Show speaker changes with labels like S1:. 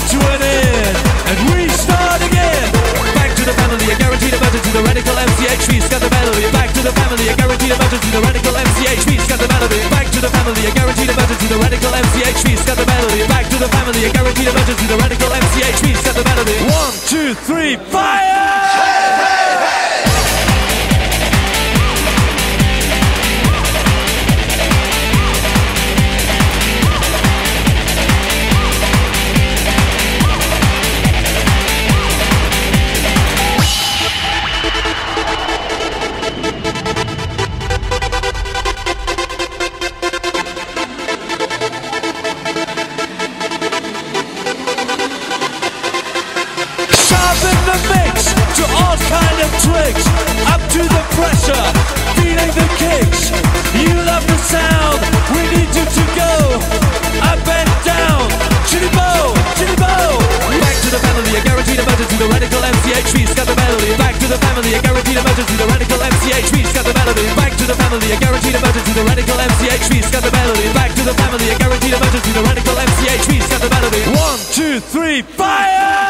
S1: To an end, and we start again. Back to the family, a guaranteed emergency. The radical MCHV, scat the melody. Back to the family, a guaranteed emergency. The radical MCHV, scat the melody. Back to the family, a guaranteed emergency. The radical MCHV, scat the melody. Back to the family, a guaranteed emergency. The radical MCHV, scat the melody. 1, 2, 3, fire! In the mix to all kind of tricks, up to the pressure, feeling the kicks. You love the sound, we need you to go up and down. Chitty bow, chitty bow. Back to the family, a guaranteed emergency. The radical MCHV, scat the melody. Back to the family, a guaranteed emergency. The radical MCHV, scat the melody. Back to the family, a guaranteed emergency. The radical MCHV, scat the melody. Back to the family, a guaranteed emergency. The radical MCHV, scat the melody. 1, 2, 3, fire!